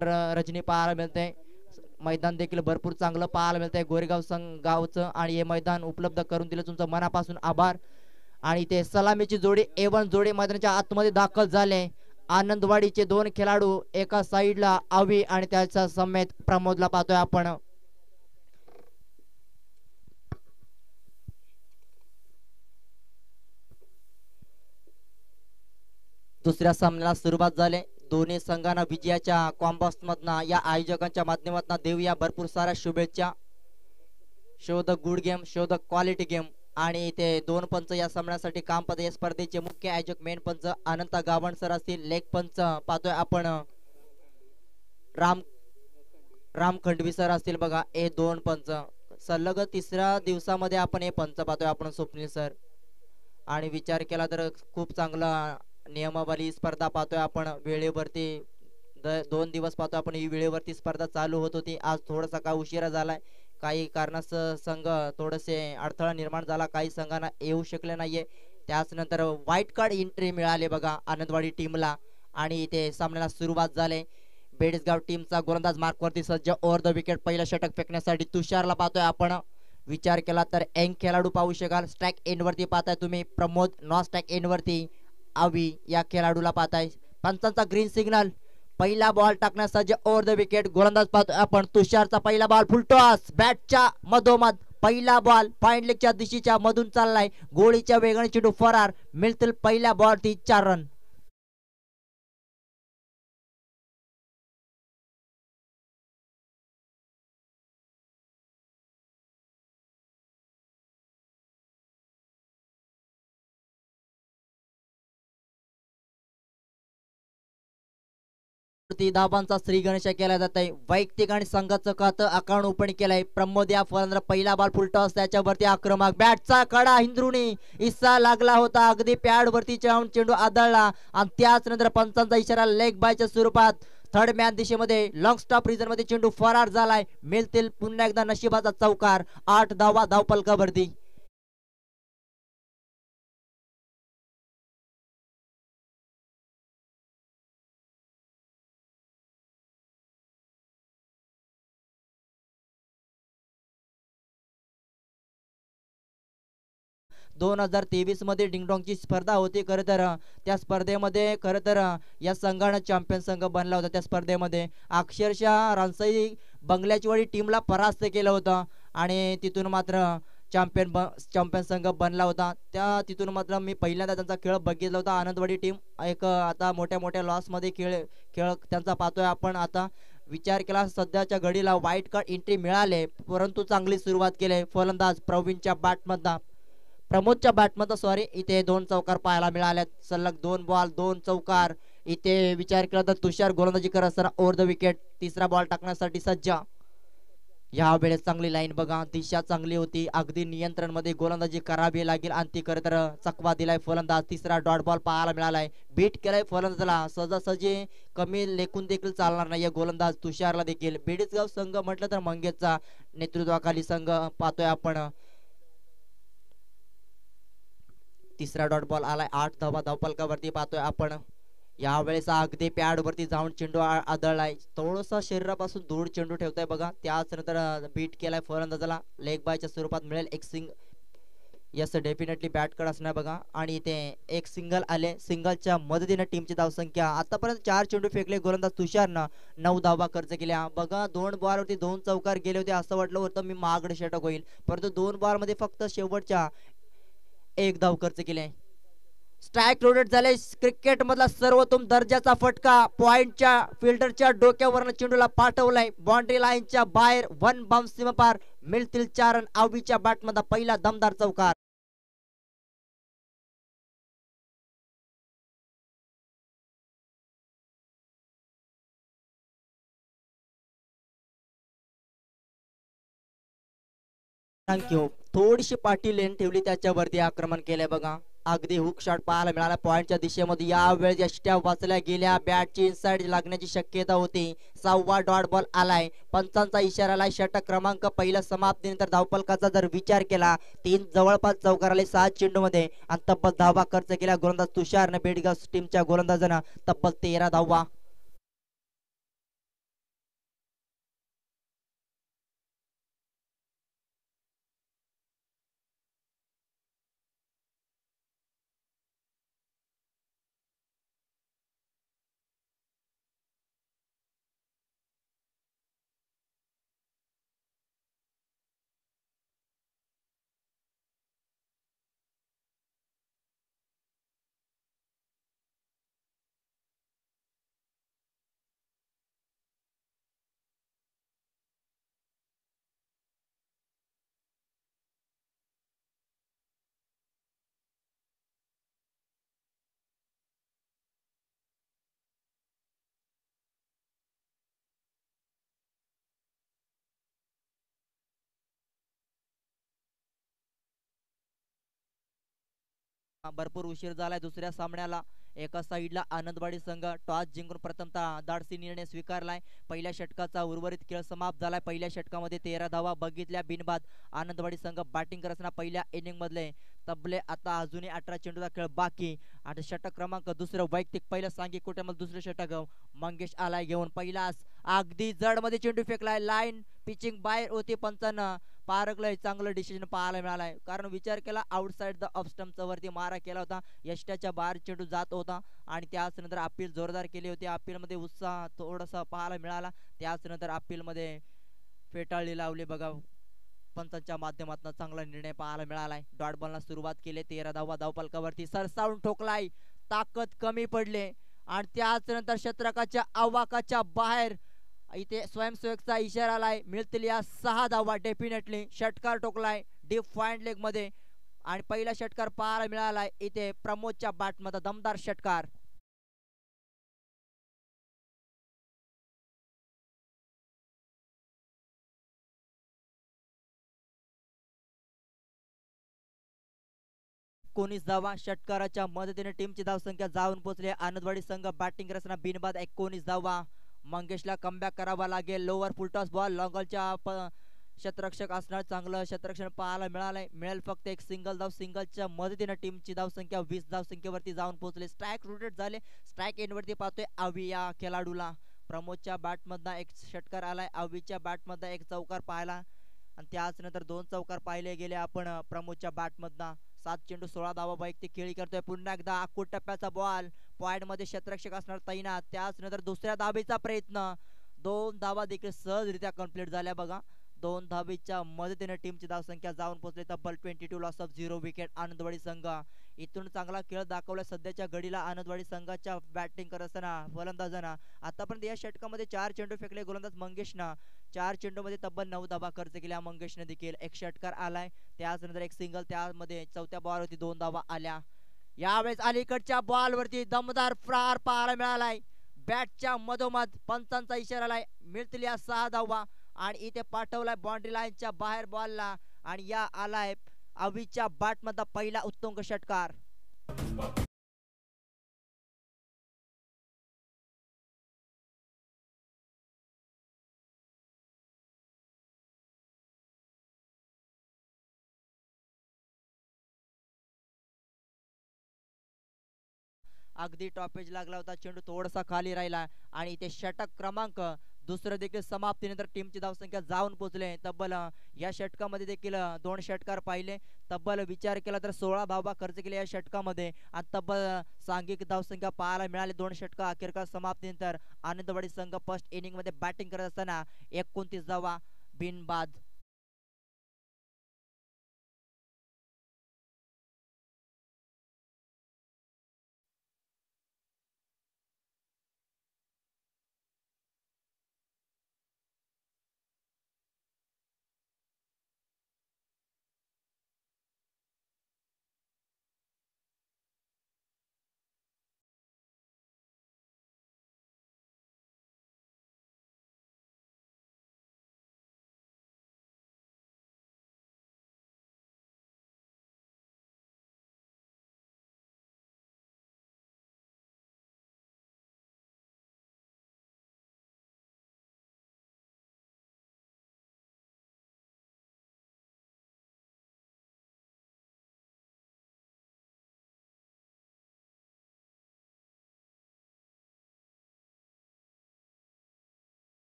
रजनी पाहायला मिळते. मैदान देखील भरपूर चांगलं पाहायला मिळतंय गोरेगाव गावचं आणि हे मैदान उपलब्ध करून दिलं तुमचं मनापासून आभार. आणि ते सलामीची जोडी A1 जोडी मैदानाच्या आतमध्ये दाखल झाले. आनंदवाडीचे दोन खेळाडू एका साईडला आवी आणि त्याच्या समेत प्रमोदला पाहतोय आपण. दुसऱ्या सामन्याला सुरुवात झाली. दोन्ही संघांना विजयाच्या कॉम्बस मधनं या आयोजकांच्या माध्यमातून देऊया भरपूर साऱ्या शुभेच्छा. Show the good game, show the quality game. आणि ते दोन पंच या सामन्यासाठी काम पाहते. या स्पर्धेचे मुख्य आयोजक मेन पंच अनंता गावण सर असतील. लेग पंच पाहतोय आपण राम खंडवी सर असतील बघा. हे दोन पंच सलग तिसऱ्या दिवसामध्ये आपण हे पंच पाहतोय आपण स्वप्नील सर. आणि विचार केला तर खूप चांगला नियमावली स्पर्धा पाहतोय आपण. वेळेवरती 2 दिवस पाहतोय आपण ही वेळेवरती स्पर्धा चालू होत होती. आज थोडासा का उशिरा झालाय. काही कारणास्तव संघ थोडेसे अडथळा निर्माण झाला. काही संघांना येऊ शकले नाहीये. त्याच नंतर व्हाईट कार्ड एंट्री मिळाले बघा आनंदवाडी टीमला. आणि इथे सामन्याला सुरुवात झाले. बेडसगाव टीमचा गोलंदाज मार्कवरती सज्ज. ओव्हर द विकेट पहिलं षटक फेकण्यासाठी तुषारला पाहतोय आपण. विचार केला तर यंग खेळाडू पाहू शकाल. स्ट्राईक एंड वरती पाहताय तुम्ही प्रमोद. नॉन स्ट्राईक एंड वरती आवी या खेळाडूला पाहताय. पंचांचा ग्रीन सिग्नल. पहिला बॉल टाकण्यासाठी ओव्हर द विकेट गोलंदाज पाहतोय आपण. तुषारचा पहिला बॉल फुलटॉस बॅटच्या मधोमध. पहिला बॉल पॉइंट लेगच्या दिशेच्या मधून चाललाय. गोळीच्या वेगाने चेंडू फरार. मिळतील पहिल्या बॉलवरती 4 रन. धाबांचा श्री गणेश केला जात आहे. वैयक्तिक आणि संघाचं खातं अकाउंट ओपन केलंय. प्रमोद या फलंदाज पहिला बॉल फुलटॉस त्याच्यावरती आक्रमक. बॅटचा कडा हिंद्रुनी इसा लागला होता. अगदी पॅड वरती चेंडू आदळला आणि त्याच नंतर पंचांचा इशारा लेग बायच्या स्वरूपात. थर्ड मॅन दिशेमध्ये लॉंग स्टॉप रिझन मध्ये चेंडू फरार झालाय. मिळतील पुन्हा एकदा नशिबाचा चौकार. 8 धावा धावपलकावरती. दोन 2023 मध्ये डिंगडॉंगची स्पर्धा होती. खरं तर त्या स्पर्धेमध्ये खरं तर या संघानं चॅम्पियन संघ बनला होता. त्या स्पर्धेमध्ये अक्षरशः रानसाई बंगल्याचीवाडी टीमला परास्त केलं होतं आणि तिथून मात्र चॅम्पियन संघ बनला होता. त्या तिथून मात्र मी पहिल्यांदा त्यांचा खेळ बघितला होता. आनंदवाडी टीम एक आता मोठ्या मोठ्या लॉस मध्ये खेळ त्यांचा पाहतोय आपण. आता विचार केला सध्याच्या घडीला व्हाईट कार्ड एंट्री मिळाले परंतु चांगली सुरुवात केली फलंदाज प्रमोदच्या बॅटमध्ये सॉरी. इथे 2 चौकार पाहायला मिळाल्यात. सलग 2 बॉल 2 चौकार. इथे विचार केला तर तुषार गोलंदाजी करत असताना ओव्हर द विकेट तिसरा बॉल टाकण्यासाठी सज्ज. या वेळेस चांगली लाईन बघा. दिशा चांगली होती. अगदी नियंत्रण मध्ये गोलंदाजी करावी लागेल आणि ती खरं तर चकवा दिलाय फलंदाज. तिसरा डॉट बॉल पाहायला मिळालाय. बीट केलाय फलंदाजाला. सहजासहजी कमी लेखून देखील चालणार नाही गोलंदाज तुषारला देखील. बेडसगाव संघ म्हटलं तर मंगेशचा नेतृत्वाखाली संघ पाहतोय आपण. तिसरा डॉट बॉल आलाय. 8 धावा धावपलकावरती पाहतोय आपण. यावेळेस अगदी पॅड वरती जाऊन चेंडू आदळलाय. थोडसा शरीरापासून दूर चेंडू ठेवताय बघा. त्याच नंतर बीट केलाय फलंदाजाला. लेग बायच्या स्वरूपात मिळेल एक यस डेफिनेटली बॅट कड असणार बघा. आणि इथे एक सिंगल आले. सिंगलच्या मदतीने टीमची धावसंख्या आतापर्यंत 4 चेंडू फेकले गोलंदाज तुषारनं. 9 धावा खर्च केल्या बघा. 2 बॉल वरती 2 चौकार गेले होते. असं वाटलं होतं मी महागडे षटक होईल परंतु 2 बॉल मध्ये फक्त शेवटच्या 1 धाव खर्च केले. स्ट्राईक रोटेट झाले. क्रिकेट मधला सर्वोत्तम दर्जाचा फटका. पॉइंटच्या फिल्डरच्या डोक्यावरनं चेंडूला पाठवलाय. बाउंड्री लाईनच्या बाहेर 1 बाउन्स सीमापार. मिळतील 4 रन. आवीच्या बॅटमध्ये पहिला दमदार चौकार. थँक्यू. थोडीशी पाठी लेन ठेवली त्याच्यावरती आक्रमण केलंय बघा. अगदी हुक शॉट पाहायला मिळाला पॉइंटच्या दिशेमध्ये. यावेळेस यष्ट्या वाचल्या गेल्या. बॅटची इनसाइड लागण्याची शक्यता होती. 6वा डॉट बॉल आलाय. पंचांचा इशारा आलाय. षटक क्रमांक पहिला समाप्तीनंतर धावपलकाचा जर विचार केला 3 जवळपास चौकार आले 7 चेंडू मध्ये आणि तब्बल धावा खर्च केला गोलंदाज तुषारने. बेडगाव टीमच्या गोलंदाजानं तब्बल 13 धावा. भरपूर उशीर झालाय दुसऱ्या सामन्याला. एका साईडला आनंदवाडी संघ टॉस जिंकून प्रथमतः धाडसी निर्णय स्वीकारलाय. पहिल्या षटकाचा उर्वरित खेळ समाप्त झालाय. पहिल्या षटकामध्ये 13 धावा बघितल्या बिनबाद. आनंदवाडी संघ बॅटिंग करत असताना पहिल्या इनिंग मधले तबले आता अजूनही 18 चेंडूचा खेळ बाकी. आणि षटक क्रमांक दुसरं वैयक्तिक पहिलं सांघिक कुटुंबात दुसरं षटक मंगेश आलाय घेऊन. पहिलाच अगदी जड मध्ये चेंडू फेकलाय. लाईन पिचिंग बाहेर होती. पंचांना पारखलंय. चांगलं डिसिजन पाहायला मिळालाय. कारण विचार केला आउटसाइड द ऑफ स्टंपचा वरती मारा केला होता. यष्ट्याच्या बाहेर चेंडू जात होता आणि त्याच नंतर अपील जोरदार केली होती. अपील मध्ये उत्साह थोडासा पाहायला मिळाला. त्याच नंतर अपील मध्ये फेटाळली लावली बघा. पंचांच्या माध्यमातून चांगला निर्णय पाहायला मिळालाय. डॉट बॉलला सुरुवात केली. 13 धावा धावफलकावरती सरसावून ठोकलाय. ताकद कमी पडले आणि त्याच नंतर शतरकाच्या आवाकाच्या बाहेर इथे स्वयंसेवकचा इशारा आलाय. मिळतील या 6 धावा डेफिनेटली. षटकार ठोकलाय डीप फाईन लेग मध्ये आणि पहिला षटकार पाहायला मिळालाय इथे प्रमोदच्या बॅट मध्ये दमदार षटकार. एकोणीस धावा षटकाराच्या मदतीने टीमची धावसंख्या जाऊन पोहोचली. आनंदवाडी संघ बॅटिंग करताना बिनबाद 19 धावा. मंगेशला कमबॅक करावा लागेल. लोअर फुलटॉस बॉल लॉंगलच्या शतरक्षक असणार. चांगलं शतरक्षण पाहायला मिळालंय. मिळेल फक्त एक सिंगल धाव. सिंगलच्या मदतीने टीमची धावसंख्या 20 धावसंख्येवरती जाऊन पोहोचली. स्ट्राईक रोटेट झाले. स्ट्राईक एंड वरती पाहतोय आवी या खेळाडूला. प्रमोदच्या बॅट मधनं एक षटकार आलाय. आवीच्या बॅट मधनं एक चौकार पाहायला आणि त्याच नंतर 2 चौकार पाहिले गेले आपण प्रमोदच्या बॅट मधनं. 7 चेंडू 16 धावा वैयक्तिक खेळी करतोय. पुन्हा एकदा आखूड टप्प्याचा बॉल पॉइंट मध्ये क्षेत्ररक्षक असणार तैनात. त्याच नंतर दुसऱ्या धाबीचा प्रयत्न. 2 धावा देखील सहजरित्या कंप्लीट झाल्या बघा. 2 धाबीच्या मदतीने टीमची धावसंख्या जाऊन पोहोचली तब्बल 22 लॉस ऑफ 0 विकेट. आनंदवाडी संघ इथून चांगला खेळ दाखवला सध्याच्या घडीला आनंदवाडी संघाच्या बॅटिंग करत असताना फलंदाजांना. आतापर्यंत या षटकामध्ये 4 चेंडू फेकले गोलंदाज मंगेशनं. 4 चेंडूमध्ये तब्बल 9 धावा खर्च केल्या मंगेशने देखील. एक षटकार आलाय. त्याचनंतर एक सिंगल. त्यामध्ये चौथ्या बॉलवरती 2 धावा आल्या. यावेळेस अलीकडच्या बॉलवरती दमदार प्रहार पाहायला मिळालाय. बॅटच्या मधोमध पंचांचा इशारा आलाय. मिळतील या 6 धावा आणि इथे पाठवलाय बाउंड्री लाईनच्या बाहेर बॉलला आणि या आलाय अवीच्या बॅट मधला पहिला उत्तुंग षटकार. अगदी टॉपेज लागला होता. चेंडू थोडासा खाली राहिला आणि इथे षटक क्रमांक दुसरं देखील समाप्तीनंतर टीमची धावसंख्या जाऊन पोहोचले. तब्बल या षटकामध्ये देखील 2 षटकार पाहिले. तब्बल विचार केला तर 16 धावा खर्च केल्या या षटकामध्ये आणि तब्बल सांघिक धावसंख्या पाहायला मिळाली. 2 षटक अखेरकार समाप्तीनंतर आनंदवाडी संघ फर्स्ट इनिंग मध्ये बॅटिंग करत असताना 29 धावा बिनबाद.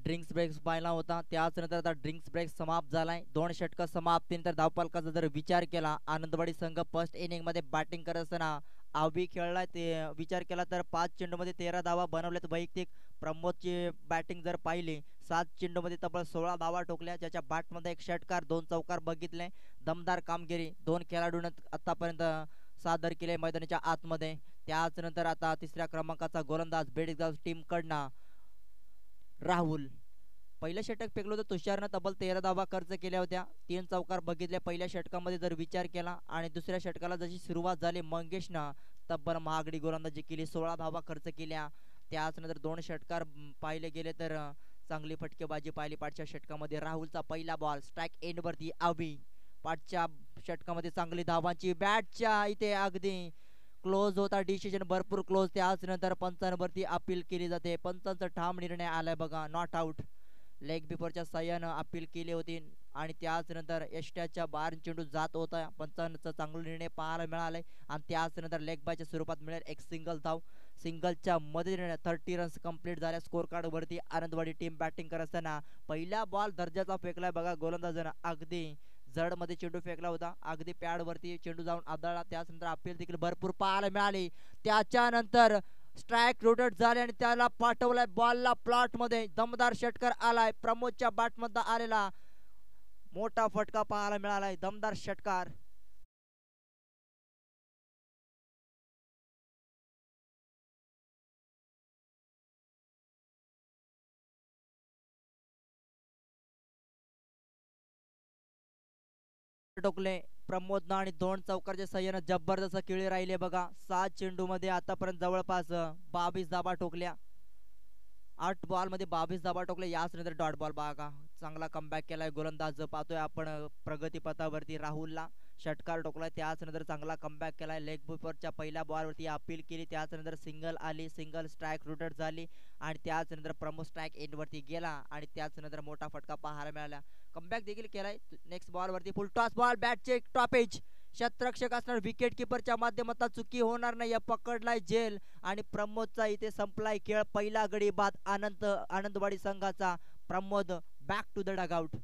ड्रिंक्स ब्रेक पाहिला होता. त्याच नंतर आता ड्रिंक्स ब्रेक समाप्त झालाय. 2 षटकं समाप्तीनंतर धावफलकाचा जर विचार केला, आनंदवाडी संघ फर्स्ट इनिंग मध्ये बॅटिंग करत असताना आवी खेळलाय. ते विचार केला तर 5 चेंडूमध्ये 13 धावा बनवल्यात वैयक्तिक. प्रमोदची बॅटिंग जर पाहिली, 7 चेंडूमध्ये तब्बल 16 धावा ठोकल्या, ज्याच्या बॅटमध्ये 1 षटकार 2 चौकार बघितले. दमदार कामगिरी 2 खेळाडूंनी आतापर्यंत सादर केले मैदानाच्या आतमध्ये. त्याच नंतर आता तिसऱ्या क्रमांकाचा गोलंदाज बेडगाव टीम कडनं राहुल. पहिलं षटक फेकलं होतं तुषारनं, तब्बल 13 धावा खर्च केल्या होत्या, 3 चौकार बघितले पहिल्या षटकामध्ये जर विचार केला. आणि दुसऱ्या षटकाला जशी सुरुवात झाली, मंगेशनं तब्बल महागडी गोलंदाजी केली, 16 धावा खर्च केल्या. त्याच नंतर 2 षटकार पाहिले गेले तर चांगली फटकेबाजी पाहिली पाठच्या षटकामध्ये. राहुलचा पहिला बॉल स्ट्राईक एंडवरती आवी. पाठच्या षटकामध्ये चांगली धावांची बॅटच्या इथे अगदी क्लोज होता डिसिजन, भरपूर क्लोज. त्याच नंतर पंचांवरती अपील केली जाते. पंचांचा ठाम निर्णय आलाय बघा, नॉट आउट. लेग बिफोरच्या साह्यानं अपील केली होती आणि त्याच नंतर यष्ट्याच्या बाहेर चेंडू जात होता. पंचांचा चांगला निर्णय पाहायला मिळालाय. आणि त्याच नंतर लेग बायच्या स्वरूपात मिळेल एक सिंगल धाव. सिंगलच्या मध्ये 30 रन्स कंप्लीट झाल्या स्कोर कार्ड वरती. आनंदवाडी टीम बॅटिंग करत असताना पहिला बॉल दर्जाचा फेकलाय बघा गोलंदाजानं. अगदी जड मध्ये चेंडू फेकला होता, अगदी पॅड वरती चेंडू जाऊन आदळला. त्यानंतर अपील देखील भरपूर पाहायला मिळाली. त्याच्यानंतर स्ट्राईक रोटेट झाले आणि त्याला पाठवलाय बॉलला प्लॉट मध्ये. दमदार षटकार आलाय प्रमोदच्या बॅट मध्ये आलेला, मोठा फटका पाहायला मिळालाय, दमदार षटकार. टोकले प्रमोदनं आणि 2 चौकारच्या सहाय्यानं जबरदस्त खेळी राहिले बघा. 7 चेंडू मध्ये आतापर्यंत जवळपास 22 धाबा ठोकल्या. 8 बॉल मध्ये 22 धाबा ठोकले. याच नंतर डॉट बॉल बघा, चांगला कमबॅक केलाय गोलंदाज. पाहतोय आपण प्रगतीपथावरती राहुलला षटकार ठोकलाय. त्याच नंतर चांगला कमबॅक केलाय. लेग बिफोरच्या पहिल्या बॉलवरती अपील केली, त्याच नंतर सिंगल आली, सिंगल स्ट्राईक रोटेट झाली आणि त्याच नंतर प्रमोद स्ट्राईक एंडवरती गेला आणि त्याच नंतर मोठा फटका पाहायला मिळाला. कमबॅक देखील केलाय. नेक्स्ट बॉल वरती फुल टॉस बॉल, बॅटचे टॉपेज. शतरक्षक असणार विकेट किपरच्या माध्यमातून चुकी होणार नाही, पकडलाय जेल आणि प्रमोदचा इथे संपलाय खेळ. पहिला गडी बाद आनंदवाडी संघाचा. Pramod back to the dugout.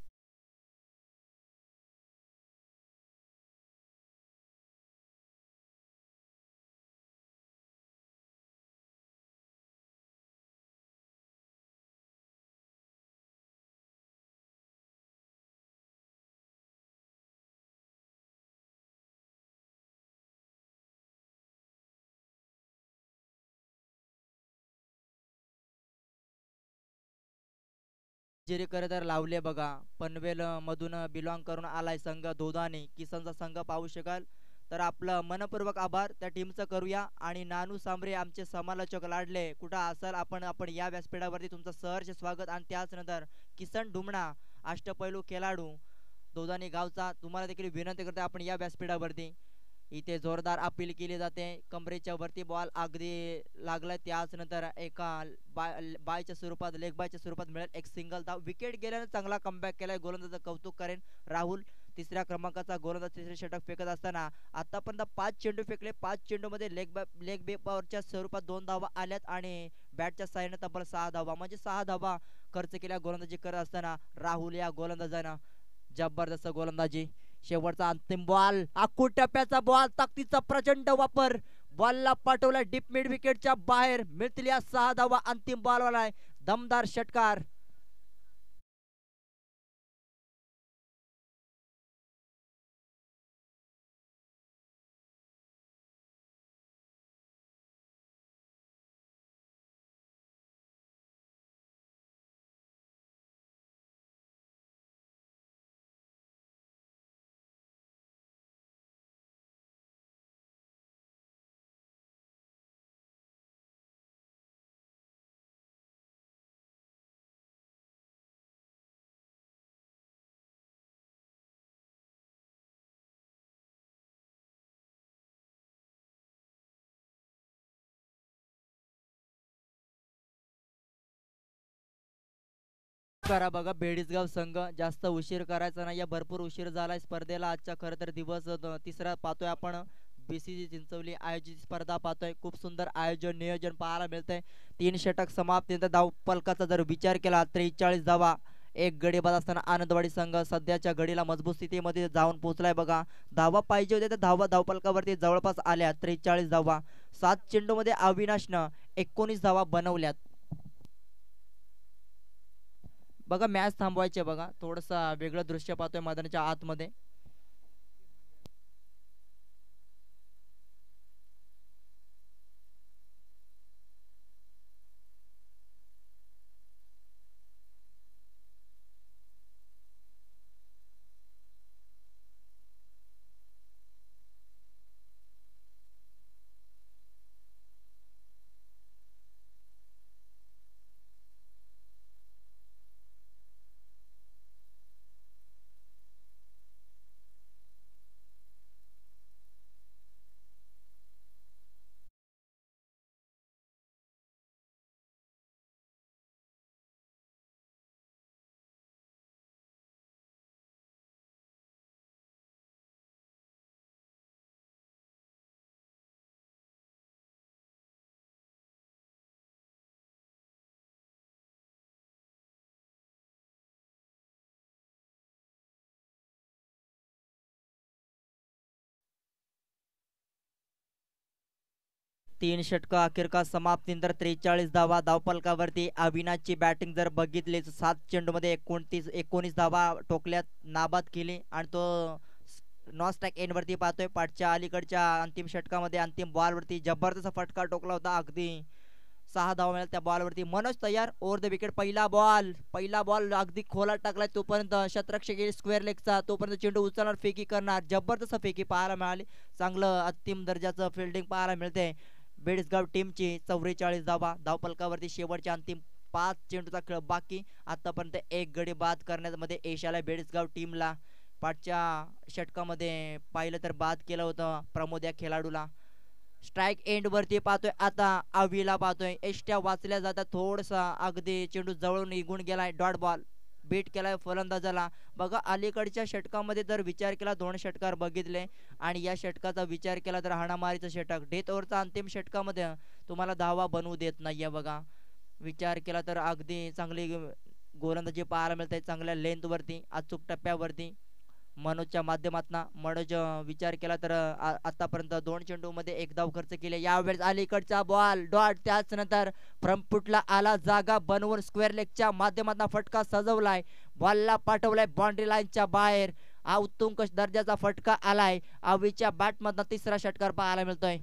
जेरी तर लावले बघा. पनवेल मधून बिलॉंग करून आलाय संघ दोदाने. किसनचा संघ पाहू शकाल. तर आपलं मनपूर्वक आभार त्या टीमचं करूया. आणि नानू सांबरे आमचे समालोचक लाडले, कुठं असाल आपण आपण या व्यासपीठावरती तुमचं सहर्ष स्वागत. आणि त्याच नंतर किसन ढुमणा अष्टपैलू खेळाडू दोदानी गावचा, तुम्हाला देखील विनंती करते आपण या व्यासपीठावरती. इथे जोरदार अपील केली जाते. कमरेच्या वरती बॉल अगदी लागलाय. त्याच नंतर एका बायच्या स्वरूपात, लेग बायच्या स्वरूपात मिळेल एक सिंगल धाव. विकेट गेल्याने चांगला कमबॅक केलाय, गोलंदाजाचं कौतुक करेन राहुल. तिसऱ्या क्रमांकाचा गोलंदाज तिसरे षटक फेकत असताना आतापर्यंत 5 चेंडू फेकले. 5 चेंडू मध्ये लेग बेपॉवरच्या स्वरूपात 2 धावा आल्यात आणि बॅटच्या साह्याने तब्बल 6 धावा, म्हणजे 6 धावा खर्च केल्या गोलंदाजी करत असताना राहुल या गोलंदाजानं. जबरदस्त गोलंदाजी. शेवटचा अंतिम बॉल, आखू टप्प्याचा बॉल, ताकदीचा प्रचंड वापर. बॉलला पाठवला डीप मिड विकेटच्या बाहेर. मिळतील या 6 धावा. अंतिम बॉल वाला दमदार षटकार. करा बघा बेडीसगाव संघ, जास्त उशीर करायचा नाही. या भरपूर उशीर झालाय स्पर्धेला आजचा. खरं तर दिवस तिसरा पाहतोय आपण. BCG चिंचवली आयोजित स्पर्धा पाहतोय. खूप सुंदर आयोजन नियोजन पाहायला मिळतंय. 3 षटक समाप्तीनंतर धावफलकाचा जर विचार केला 43 धावा एक गडी बाद असताना आनंदवाडी संघ सध्याच्या घडीला मजबूत स्थितीमध्ये जाऊन पोहोचलाय बघा. धावा पाहिजे होत्या तर धावा धावफलकावरती जवळपास आल्या. 43 धावा 7 चेंडूमध्ये अविनाशनं 19 धावा बनवल्यात. बघा मॅच थांबवायचे बघा. थोडंसं वेगळं दृश्य पाहतोय मैदानाच्या आतमध्ये. तीन षटक अखेरका समाप्तीनंतर 43 धावा धावफलकावरती. अविनाशची बॅटिंग जर बघितली 7 चेंडूमध्ये 19 धावा टोकल्यात नाबाद केली आणि तो नॉन स्ट्राईक एंड वरती पाहतोय. पाठच्या अलीकडच्या अंतिम षटकामध्ये अंतिम बॉलवरती जबरदस्त फटका टोकला होता. अगदी 6 धावा मिळाल्या त्या बॉलवरती. मनोज तयार ओव्हर द विकेट. पहिला बॉल अगदी खोलात टाकलाय. तोपर्यंत शतरक्षक येईल स्क्वेअर लेगचा. तोपर्यंत चेंडू उचलणार फेकी करणार. जबरदस्त फेकी पाहायला मिळाली. चांगलं अंतिम दर्जाचं फिल्डिंग पाहायला मिळते. बेडसगाव टीमची 44 धावा धावफलकावरती. शेवटच्या अंतिम 5 चेंडूचा खेळ बाकी. आतापर्यंत एक गडी बाद करण्यामध्ये यश आलंय बेडसगाव टीमला. पाठच्या षटकामध्ये पाहिलं तर बाद केलं होतं प्रमोद या खेळाडूला. स्ट्राईक एंड वरती पाहतोय आता अवीला पाहतोय. एष्ट्या वाचल्या जातात. थोडसा अगदी चेंडू जवळून निघून गेलाय. डॉट बॉल बीट केलाय फलंदाजाला. बघा अलीकडच्या षटकामध्ये जर विचार केला 2 षटकार बघितले आणि या षटकाचा विचार केला तर हाणामारीचं षटक. डेथ ओव्हरचा अंतिम षटकामध्ये तुम्हाला धावा बनवू देत नाहीये बघा. विचार केला तर अगदी चांगली गोलंदाजी पाहायला मिळते. चांगल्या लेंथ वरती अचूक टप्प्यावरती मनोजच्या माध्यमातून. मनोज विचार केला तर आतापर्यंत 2 चेंडूमध्ये 1 धाव खर्च केले. यावेळेस अलीकडचा बॉल डॉट. त्याच नंतर फ्रंटफुटला आला. जागा बनवून स्क्वेअर लेगच्या माध्यमातून फटका सजवलाय. बॉलला पाठवलाय बाउंड्री लाईनच्या बाहेर. हा उत्तुंग दर्जाचा फटका आलाय. अवीच्या बॅटमधून तिसरा षटकार पाहायला मिळतोय.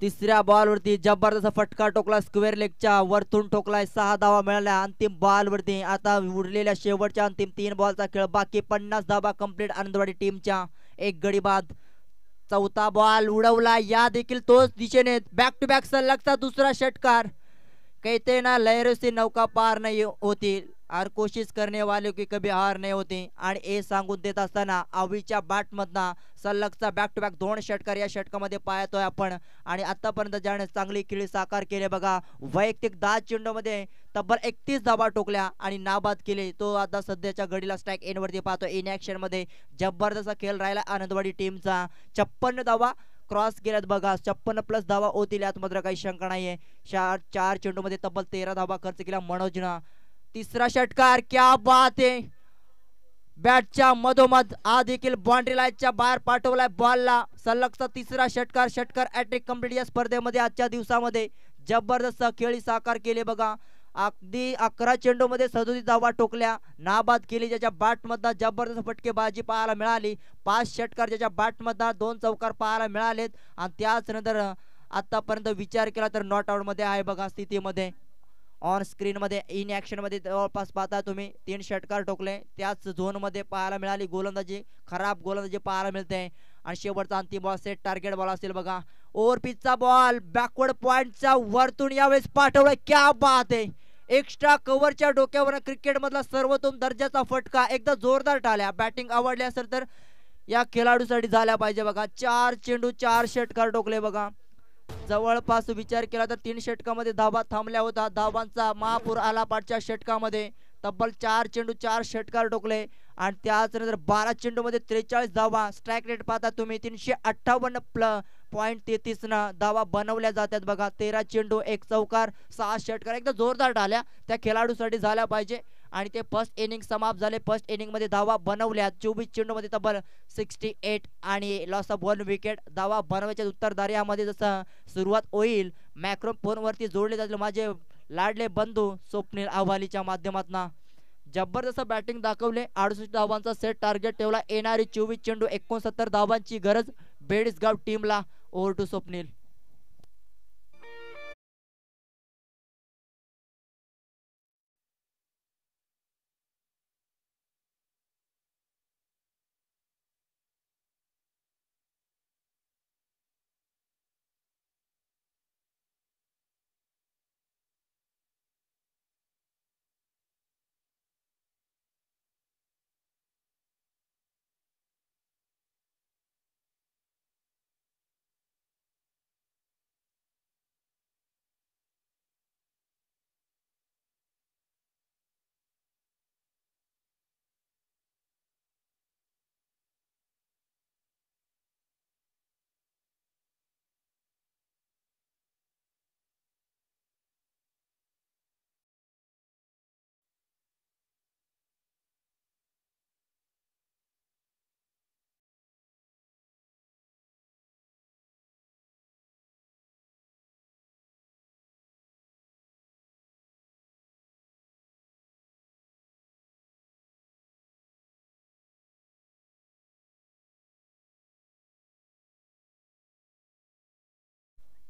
तिसऱ्या बॉलवरती जबरदस्त फटका टोकला. स्क्वेअर लेगच्या वरतून टोकलाय. 6 धावा मिळाल्या अंतिम बॉलवरती. आता उरलेल्या शेवटच्या अंतिम 3 बॉलचा खेळ बाकी. 50 धावा कंप्लीट आनंदवाडी टीमच्या. एक गडी बाद. चौथा बॉल उडवला. या देखील तोच दिशेने बॅक टू बॅक सलगचा दुसरा षटकार. कहते ना लहरों से नौका पार नहीं होती और कोशिश करने वाले की कभी हार नहीं होती. आणि हे सांगून देत असताना अवीच्या बॅटमधनं सलगचा बॅक टू बॅक 2 षटकार या षटकामध्ये पाहतोय आपण. आणि आतापर्यंत ज्याने चांगली खेळी साकार केले बघा. वैयक्तिक 10 चेंडूमध्ये तब्बल 31 धावा टोकल्या आणि नाबाद केले. तो आता सध्याच्या घडीला स्ट्राईक एंड वरती पाहतो. इन ऍक्शन मध्ये जबरदस्त खेळ राहिला आनंदवाडी टीमचा. 56 धावा क्रॉस केल्यात बघा. 56 प्लस धावा होतील यात मात्र काही शंका नाहीये. 4 चेंडूमध्ये तब्बल 13 धावा खर्च केला मनोजनं. तिसरा षटकार. क्या बात आहे. बॅटच्या मधोमध हा देखील बाउंड्री लाईनच्या बाहेर पाठवलाय बॉलला. सलगचा तिसरा षटकार. षटकार हॅट्रिक कंप्लीट या स्पर्धेमध्ये आजच्या दिवसामध्ये. जबरदस्त खेळी साकार केले बघा. अगदी 11 चेंडूमध्ये 37 धावा टोकल्या. नाबाद केली. ज्याच्या बॅटमधनं जबरदस्त फटकेबाजी पाहायला मिळाली. 5 षटकार ज्याच्या बॅटमधनं 2 चौकार पाहायला मिळालेत. आणि त्याच नंतर आतापर्यंत विचार केला तर नॉट आउट मध्ये आहे बघा स्थितीमध्ये. ऑन स्क्रीन मध्ये इन ऍक्शन मध्ये जवळपास पाहता तुम्ही 3 षटकार टोकले. त्याच झोन मध्ये पाहायला मिळाली गोलंदाजी. खराब गोलंदाजी पाहायला मिळते. आणि शेवटचा अंतिम बॉल सेट टार्गेट बॉल असेल बघा. ओव्हर पिचचा बॉल बॅकवर्ड पॉइंटचा वरतून यावेळेस पाठवलाय. क्या बात आहे. एक्स्ट्रा कव्हरच्या डोक्यावर क्रिकेट मधला सर्वोत्तम दर्जाचा फटका. एकदा जोरदार टाळ्या. बॅटिंग आवडली असेल तर या खेळाडूसाठी झाल्या पाहिजे बघा. 4 चेंडू 4 षटकार टोकले बघा. जवळपास विचार केला तर 3 षटकामध्ये धावा थांबल्या होता. धावांचा महापूर आला पाठच्या षटकामध्ये. तब्बल 4 चेंडू 4 षटकार टोकले आणि त्यानंतर 12 चेंडू मध्ये 43 धावा. स्ट्राईक रेट पाहता तुम्ही 358.33 न धावा बनवल्या जातात बघा. 13 चेंडू 1 चौकार 6 षटकार एकदम जोरदार डाल्या त्या खेळाडूसाठी झाल्या पाहिजे. आणि ते फर्स्ट इनिंग समाप्त झाले. फर्स्ट इनिंग मध्ये धावा बनवल्या 24 चेंडू मध्ये तब्बल 68 आणि लॉस ऑफ 1 विकेट. धावा बनवायच्या उत्तरदार यामध्ये जसं सुरुवात होईल मॅक्रोम फोनवरती जोडले जातील माझे लाडले बंधू स्वप्नील आव्हालीच्या माध्यमातून. जबरदस्त बॅटिंग दाखवले. 68 धावांचा सेट टार्गेट ठेवला. येणारी 24 चेंडू 69 धावांची गरज बेडसगाव टीमला. Over to Swapnil.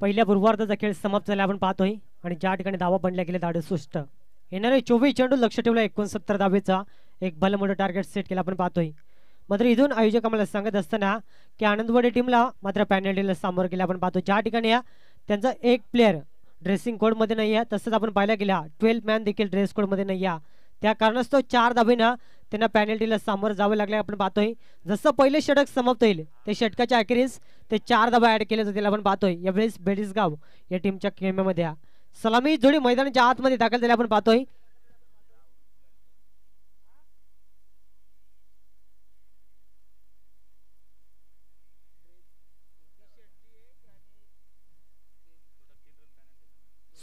पहिल्या पूर्वार्धाचा खेळ समाप्त झाला आपण पाहतोय आणि ज्या ठिकाणी धावा बनल्या गेल्या 68. येणारे 24 चेंडू लक्ष ठेवला 69 धावेचा एक भलं मोठं टार्गेट सेट केला आपण पाहतोय. मात्र इथून आयोजक आम्हाला सांगत असताना की आनंदवाडी टीमला मात्र पॅनल्टीला सामोरं गेले आपण पाहतो. ज्या ठिकाणी त्यांचा एक प्लेअर ड्रेसिंग कोडमध्ये नाही आहे. तसंच आपण पाहायला गेला 12 मॅन देखील ड्रेस कोडमध्ये नाही आहे. त्या कारणास्तव 4 धावेनं त्यांना पॅनल्टीला सामोरं जावं लागलं आपण पाहतोय. जसं पहिले षटक समाप्त होईल ते षटकाच्या अखेरीस ते 4 धावा ऍड केले जातील आपण पाहतोय. यावेळेस बेडसगाव या टीमच्या खेळामध्ये सलामी जोडी मैदानाच्या आतमध्ये दाखल झाली आपण पाहतोय.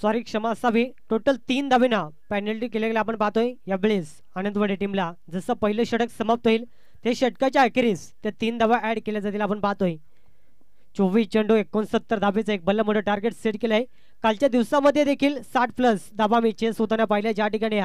सॉरी क्षमा असावी. टोटल 3 धावेनं पॅनल्टी केले गेले आपण पाहतोय यावेळेस आनंदवाडी टीमला. जसं पहिले षटक समाप्त होईल ते षटकाच्या अखेरीस ते 3 धावा ऍड केल्या जातील आपण पाहतोय. 24 चेंडू 69 धावेचं एक भलं मोठं टार्गेट सेट केलंय. कालच्या दिवसामध्ये देखील 60+ धावा मी चेस होताना पाहिल्या. ज्या ठिकाणी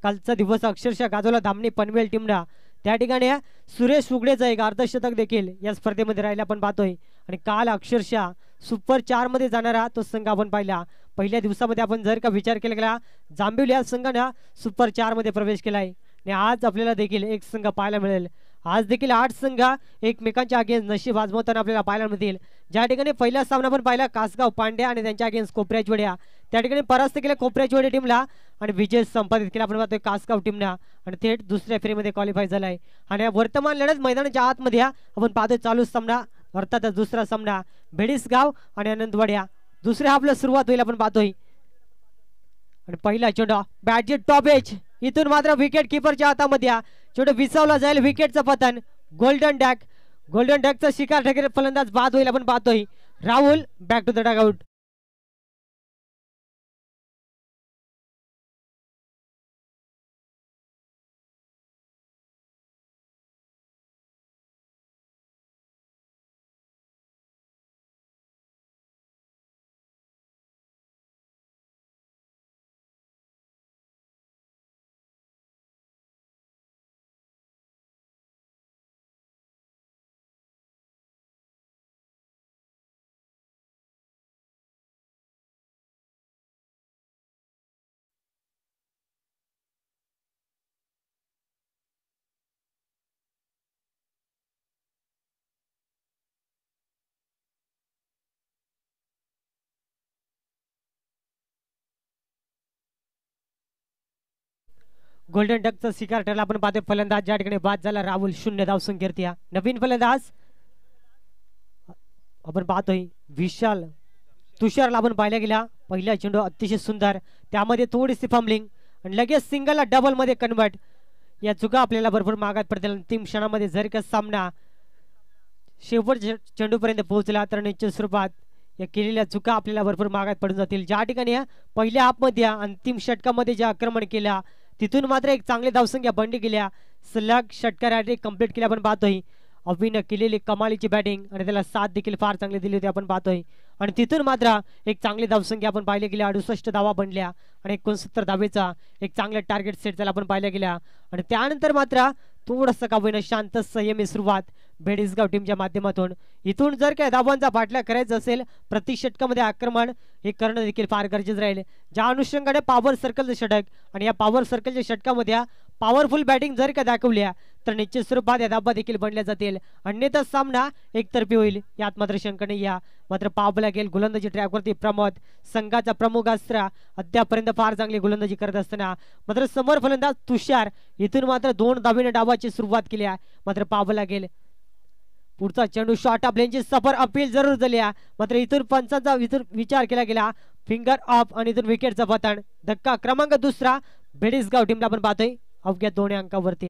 कालचा दिवस अक्षरशः गाजवला धामणी पनवेल टीमला. त्या ठिकाणी सुरेश उगडेचं एक अर्धशतक देखील या स्पर्धेमध्ये राहिला आपण पाहतोय. आणि काल अक्षरशः सुपर 4 मध्ये जाणारा तो संघ आपण पाहिला. पहिल्या दिवसामध्ये आपण जर का विचार केला गेला जांभिवली या संघाने सुपर 4 मध्ये प्रवेश केलाय आणि आज आपल्याला देखील एक संघ पाहायला मिळेल. आज देखील 8 संघ एकमेकांच्या अगेन्स्ट नशीब आजमावताना आपल्याला पाहायला मिळतील. ज्या ठिकाणी पहिला सामना पण पाहिला कासगाव पांड्या आणि त्यांच्या अगेन्स्ट कोपऱ्याचवड्या. त्या ठिकाणी परास्त केलं कोपऱ्याचवडे टीमला आणि विजय संपादित केला आपण पाहतोय कासगाव टीमनं आणि थेट दुसऱ्या फेरीमध्ये क्वालिफाय झालाय. आणि वर्तमान लढत मैदानाच्या आतमध्ये आपण पाहतोय चालू सामना अर्थातच दुसरा सामना बेडसगाव आणि आनंदवाड्या. दुसऱ्या हाफला सुरुवात होईल आपण पाहतोय. आणि पहिला चेंडू बॅटची टॉप एज इथून मात्र विकेट किपरच्या हातामध्ये चेंडू विसावला जाईल. विकेटचं पतन गोल्डन डॅकचा शिकार ठरेल फलंदाज बाद होईल आपण पाहतोय. Rahul back to the dugout. Golden डकचा शिकार ठरला. आपण पाहतोय फलंदाज ज्या ठिकाणी बाद झाला राहुल 0 धावसंख्येवरती. नवीन फलंदाज आपण पाहतोय विशाल तुषारला आपण पाहिला गेला. पहिला चेंडू अतिशय सुंदर, त्यामध्ये थोडीशी फंबलिंग आणि लगेच सिंगलला डबल मध्ये कन्वर्ट. या चुका आपल्याला भरपूर मागात पडतील. अंतिम क्षणामध्ये जर का सामना शेवटच्या चेंडूपर्यंत पोहोचला तर निश्चित स्वरूपात या केलेल्या चुका आपल्याला भरपूर मागात पडून जातील. ज्या ठिकाणी पहिल्या हाफमध्ये अंतिम षटकामध्ये जे आक्रमण केला तिथून मात्र एक चांगली धावसंख्या बंडी केल्या, सलग षटकार कंप्लीट केल्या. आपण पाहतोय अभिनं केलेली कमालीची बॅटिंग आणि त्याला साथ देखील फार चांगली दिली होती आपण पाहतोय. आणि तिथून मात्र एक चांगली धावसंख्या आपण पाहिल्या गेल्या. 68 धावा बनल्या आणि 69 धावेचा एक चांगला टार्गेट सेट झाला आपण पाहिल्या गेल्या. आणि त्यानंतर मात्र थोडंसं का होईना शांत संयमी सुरुवात बेडीसगाव टीमच्या माध्यमातून. इथून जर काय धावांचा पाठलाग करायचा असेल प्रति षटकामध्ये आक्रमण हे करणं देखील फार गरजेचं राहील. ज्या अनुषंगाने पॉवर सर्कलचं षटक आणि या पॉवर सर्कलच्या षटकामध्ये पॉवरफुल बॅटिंग जर का दाखवल्या तर निश्चित स्वरूपात या धाबा देखील बनल्या जातील. अन्यथा सामना एकतर्फी होईल यात मात्र शंका नाही. या मात्र पावला गेल गोलंदाजी ट्रॅकवरती प्रमोद संघाचा प्रमुख अस्त्र अद्यापर्यंत फार चांगली गोलंदाजी करत असताना मात्र समोर फलंदाज तुषार इथून मात्र 2 धावेने डावाची सुरुवात केली आहे. मात्र पावला गेल पुढचा चेंडू शॉर्ट ऑफ लेनची सफर अपील जरूर झाली आहे. मात्र इथून पंचांचा विचार केला गेला, फिंगर ऑफ आणि इथून विकेटचा पतन. धक्का क्रमांक दुसरा बेडीसगाव टीमला आपण पाहतोय अवघ्या 2 अंकावरती.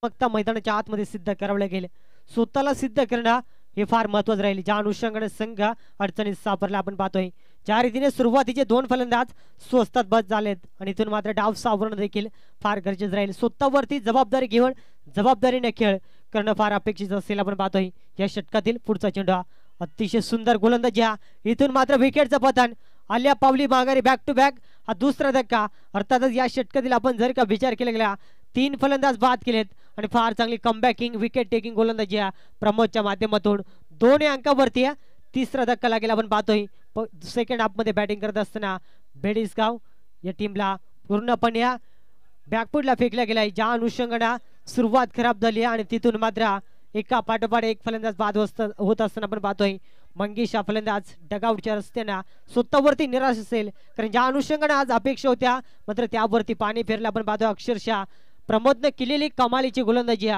फक्त मैदानाच्या आतमध्ये सिद्ध करावं लागेल. स्वतःला सिद्ध करणं हे फार महत्वाचं राहील. ज्या अनुषंगाने संघ अडचणीत सापडला आपण पाहतोय. ज्या रीतीने सुरुवातीचे 2 फलंदाज स्वस्तात बस झालेत आणि इथून मात्र डाव सावरण देखील फार गरजेचं राहील. स्वतःवरती जबाबदारी घेऊन जबाबदारीने खेळ करणं फार अपेक्षित असेल. आपण पाहतोय या षटकातील पुढचा चेंडू अतिशय सुंदर गोलंदाजी. इथून मात्र विकेटचं पतन. आल्या पावली माघारी बॅक टू बॅक हा दुसरा धक्का. अर्थातच या षटकातील आपण जर का विचार केला गेला 3 फलंदाज बाद केलेत आणि फार चांगली कमबॅकिंग विकेट टेकिंग गोलंदाजी प्रमोदच्या माध्यमातून 2 अंकावरती. तिसरा धक्का लागेल आपण पाहतोय सेकंड हाफ मध्ये बॅटिंग करत असताना बेडीसगाव या टीमला पूर्णपणे बॅकफुटला फेकला गेलाय. ज्या अनुषंगाने सुरुवात खराब झाली आणि तिथून मात्र एका पाठोपाठ एक फलंदाज बाद होत असताना आपण पाहतोय मंगेश हा फलंदाज डगआउटच्या रस्त्याने स्वतःवरती निराश असेल. कारण ज्या अनुषंगाने आज अपेक्षा होत्या मात्र त्यावरती पाणी फिरलं आपण पाहतोय. अक्षरशः प्रमोदने केलेली कमालीची गोलंदाजी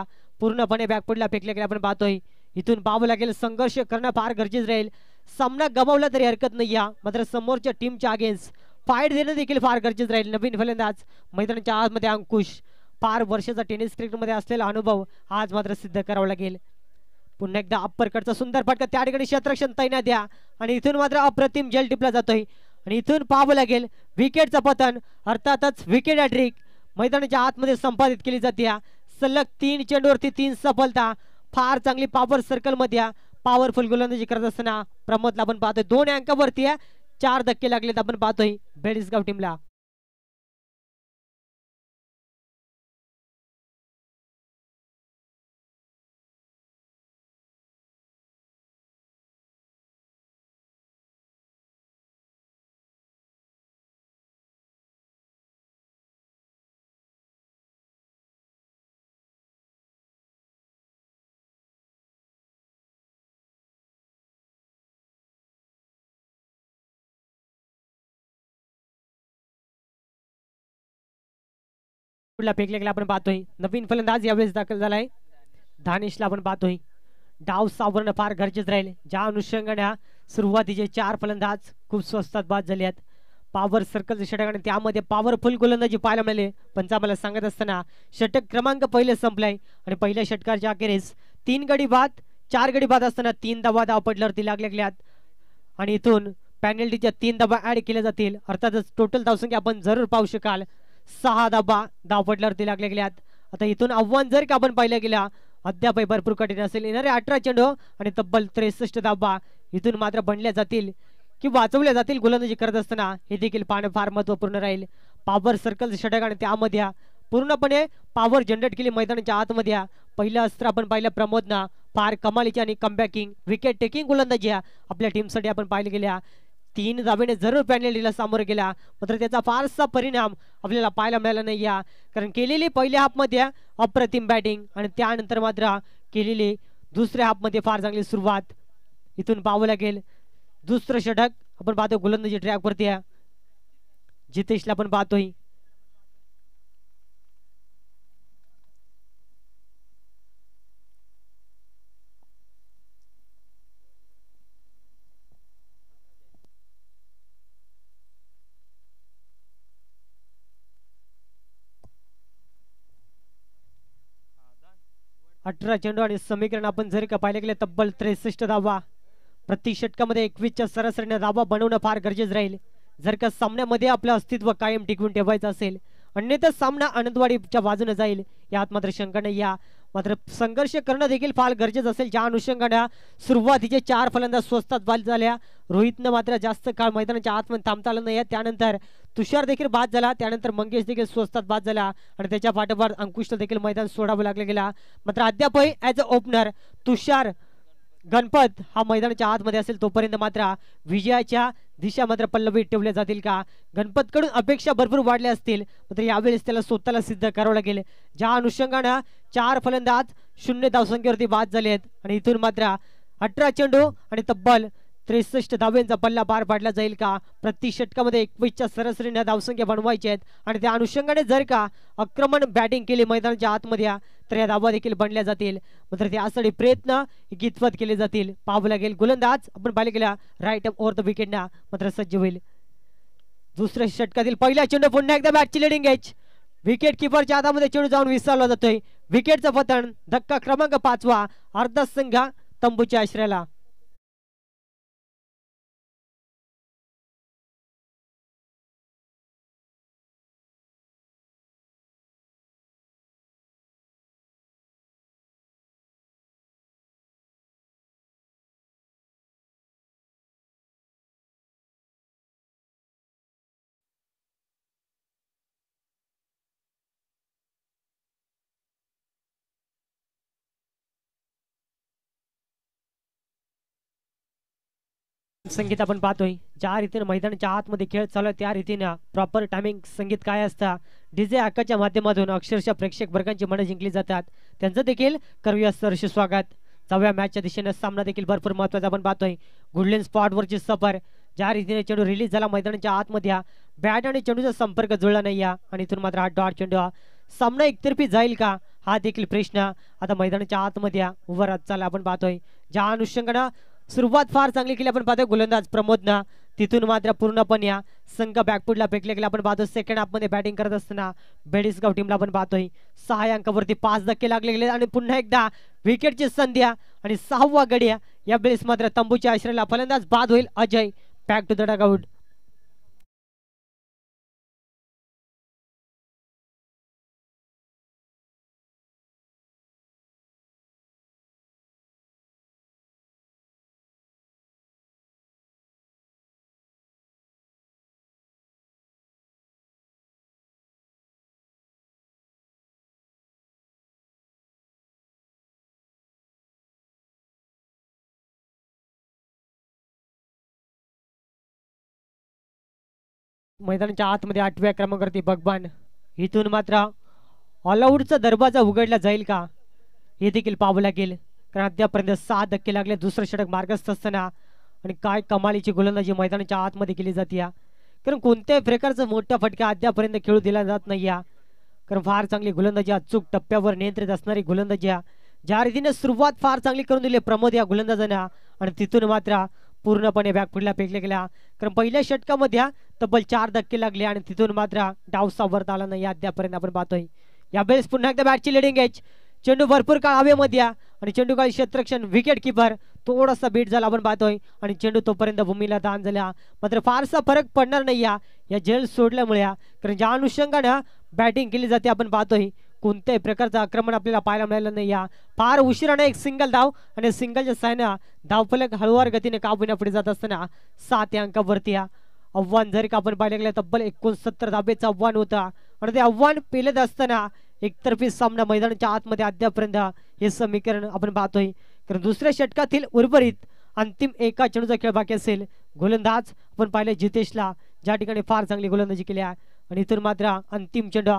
पूर्णपणे बॅकफुटला फेकल्या गेल्या आपण पाहतोय. इथून पाहावं लागेल संघर्ष करणं फार गरजेचं राहील. सामना गमावला तरी हरकत नाही मात्र समोरच्या टीमच्या अगेन्स्ट फाईट देणं देखील फार गरजेचं राहील. नवीन फलंदाज मैदानाच्या आतमध्ये अंकुश फार वर्षाचा टेनिस क्रिकेटमध्ये असलेला अनुभव आज मात्र सिद्ध करावा लागेल. पुन्हा एकदा अप्पर कडचा सुंदर फटका त्या ठिकाणी क्षेत्ररक्षण तैनात द्या आणि इथून मात्र अप्रतिम जल टिपला जातोय आणि इथून पाहावं लागेल विकेटचं पतन. अर्थातच विकेट हॅट्रिक मैदानाच्या आतमध्ये संपादित केली जाते. सलग 3 चेंडूवरती 3 सफलता. फार चांगली पॉवर सर्कल मध्ये पॉवरफुल गोलंदाजी करत असताना प्रमोदला आपण पाहतोय 2 अंकावरती 4 धक्के लागलेत आपण पाहतोय बेडीसगाव टीमला. फेकले गेला आपण पाहतोय नवीन फलंदाज यावेळेस दाखल झालाय दानिशला आपण पाहतोय. डाव सावरणं फार गरजेचं राहील. ज्या अनुषंगाने सुरुवातीचे 4 फलंदाज खूप स्वस्तात बाद झाले आहेत. पॉवर सर्कलचे षटक आणि त्यामध्ये पॉवरफुल गोलंदाजी पाहायला मिळाले. पंच आम्हाला सांगत असताना षटक क्रमांक पहिले संपलाय आणि पहिल्या षटकाच्या अखेरीस 3 गडी बाद 4 गडी बाद असताना 3 धाव पडल्यावरती लागल्या गेल्यात आणि इथून पॅनल्टीच्या 3 धावा ऍड केल्या जातील. अर्थातच टोटल धावसंख्या आपण जरूर पाहू शकाल 6 धावपटल्यावरती लागल्या गेल्यात. आता इथून आव्हान जर का आपण पाहिलं गेला अद्याप भरपूर कठीण असेल. येणारे 18 चेंडू आणि तब्बल 63 धावा इथून मात्र बनल्या जातील की वाचवल्या जातील गोलंदाजी करत असताना हे देखील पाहणं फार महत्वपूर्ण राहील. पॉवर सर्कल षटक आणि त्यामध्ये पूर्णपणे पॉवर जनरेट केली मैदानाच्या आतमध्ये. पहिलं अस्त्र आपण पाहिलं प्रमोदना फार कमालीची आणि कमबॅकिंग विकेट टेकिंग गोलंदाजी आपल्या टीमसाठी आपण पाहिले गेल्या. 3 धावेने जरूर पेनल्टीला सामोरे गेला मात्र त्याचा फारसा परिणाम आपल्याला पाहायला मिळाला नाही कारण केलेली पहिल्या हाफमध्ये अप्रतिम बॅटिंग आणि त्यानंतर मात्र केलेली दुसऱ्या हाफमध्ये फार चांगली सुरुवात. इथून पाहावं लागेल दुसरं षटक आपण पाहतो गोलंदाजी ट्रॅकवरती जितेशला आपण पाहतोय. अठरा चेंडू आणि समीकरण आपण जर का पाहिले गेले तब्बल 63 धावा प्रति षटकामध्ये 21च्या सरासरीने धावा बनवणं फार गरजेचं राहील जर का सामन्यामध्ये आपलं अस्तित्व कायम टिकवून ठेवायचं असेल. अन्यथा सामना आनंदवाडीच्या बाजूने जाईल यात मात्र शंका नाही. मात्र संघर्ष करणं देखील फार गरजेचं असेल. ज्या अनुषंगाने सुरुवातीचे 4 फलंदाज स्वस्तात बाद झाल्या. रोहितनं मात्र जास्त काळ मैदानाच्या आतमध्ये थांबता आलं नाही. त्यानंतर तुषार देखील बाद झाला. त्यानंतर मंगेश देखील स्वस्तात बाद झाला आणि त्याच्या पाठोपाठ अंकुशला देखील मैदान सोडावं लागलं गेला. मात्र अद्यापही ॲज अ ओपनर तुषार गणपत हा मैदानाच्या आतमध्ये असेल तोपर्यंत मात्र विजयाच्या दिशा मात्र पल्लवीत ठेवल्या जातील का. गणपतकडून अपेक्षा भरपूर वाढल्या असतील मात्र यावेळेस त्याला स्वतःला सिद्ध करावं लागेल. ज्या अनुषंगाने 4 फलंदाज 0 धावसंख्येवरती बाद झाले आहेत आणि इथून मात्र 18 चेंडू आणि तब्बल 63 धावेंचा पल्ला पार पाडला जाईल का. प्रति षटकामध्ये 21च्या सरासरीने धावसंख्या बनवायची आहेत आणि त्या अनुषंगाने जर का आक्रमण बॅटिंग केली मैदानाच्या आतमध्ये तर या धावा देखील बनल्या जातील. मात्र त्यासाठी प्रयत्न कितपत केले जातील पाहावं लागेल. गोलंदाज आपण पाहिले गेला राईट ओव्हर द विकेटना मात्र सज्ज होईल. दुसऱ्या षटकातील पहिला चेंडू पुन्हा एकदा बॅटची लिडिंग एज विकेट किपरच्या हातामध्ये चेंडू जाऊन विसरला जातोय. विकेटचं पतन धक्का क्रमांक 5वा अर्धा संघ तंबूच्या आश्रयाला. संगीत आपण पाहतोय ज्या रीतीने मैदानाच्या आतमध्ये खेळ चालू आहे त्या रीतीने प्रॉपर टायमिंग संगीत काय असतं. डीजे आकाच्या माध्यमातून अक्षरशः प्रेक्षक वर्गांची मनं जिंकली जातात. त्यांचं देखील करूया सहर्ष स्वागत. 4व्या मॅचच्या दिशेने सामना देखील भरपूर महत्त्वाचा आपण पाहतोय. गुडलेन स्पॉटवरची सफर ज्या रीतीने चेंडू रिलीज झाला मैदानाच्या आतमध्ये बॅट आणि चेंडूचा संपर्क जुळला नाही आणि इथून मात्र हा डॉट चेंडू सामना एकतर्फी जाईल का हा देखील प्रश्न आता मैदानाच्या आतमध्ये उभा राहत चालला आपण पाहतोय. ज्या अनुषंगाने सुरुवात फार चांगली केली आपण पाहतोय गोलंदाज प्रमोदना तिथून मात्र पूर्णपणे संघ बॅकफुटला फेकले गेले आपण पाहतो. सेकंड हाफ मध्ये बॅटिंग करत असताना बेडिसगाव टीमला आपण पाहतोय 6 अंकावरती 5 धक्के लागले गेले आणि पुन्हा एकदा विकेटची संधी आणि 6वा गडी या वेळेस मात्र तंबूच्या आश्रयाला फलंदाज बाद होईल. Ajay back to the dugout. मैदानाच्या आतमध्ये 8व्या क्रमांकावरती भगवान इथून मात्र ऑलआउटचा दरवाजा उघडला जाईल का हे देखील पाहावं लागेल कारण अद्यापर्यंत 6 धक्के लागले. दुसरं षटक मार्गस्थ असताना आणि काय कमालीची गोलंदाजी मैदानाच्या आतमध्ये केली जाते कारण कोणत्याही प्रकारचा मोठा फटका अद्यापर्यंत खेळू दिला जात नाही कारण फार चांगली गोलंदाजी अचूक टप्प्यावर नियंत्रित असणारी गोलंदाजी ज्या रीतीने सुरुवात फार चांगली करून दिली प्रमोद या गोलंदाजांना आणि तिथून मात्र पूर्णपणे बॅकफुटला फेकले गेला कारण पहिल्या षटकामध्ये तब्बल 4 धक्के लागले आणि तिथून मात्र डाव सावरता आला नाही अद्यापर्यंत आपण पाहतोय. यावेळेस पुन्हा एकदा बॅटची लिडिंग एज चेंडू भरपूर काळ हवेमध्ये आणि चेंडू काळी क्षेत्ररक्षण विकेट किपर थोडासा बीट झाला आपण पाहतोय आणि चेंडू तोपर्यंत भूमीला दान झाला. मात्र फारसा फरक पडणार नाही या झेल सोडल्यामुळे कारण ज्या अनुषंगाने बॅटिंग केली जाते आपण पाहतोय कोणत्याही प्रकारचं आक्रमण आपल्याला पाहायला मिळालं नाही. या फार उशिराने एक सिंगल धाव आणि सिंगलच्या साहाय्याने धावफलक हळूवार गतीने काबीना पुढे जात असताना 7 या अंकावरती आव्हान जर का आपण पाहिलं गेलं तब्बल 69 धाबेचं आव्हान होता आणि ते आव्हान पेलत असताना एकतर्फी सामना मैदानाच्या आतमध्ये अद्यापर्यंत हे समीकरण आपण पाहतोय. कारण दुसऱ्या षटकातील उर्वरित अंतिम एका चेंडूचा खेळ बाकी असेल. गोलंदाज आपण पाहिले जितेशला ज्या ठिकाणी फार चांगली गोलंदाजी केली आहे आणि इथून मात्र अंतिम चेंडू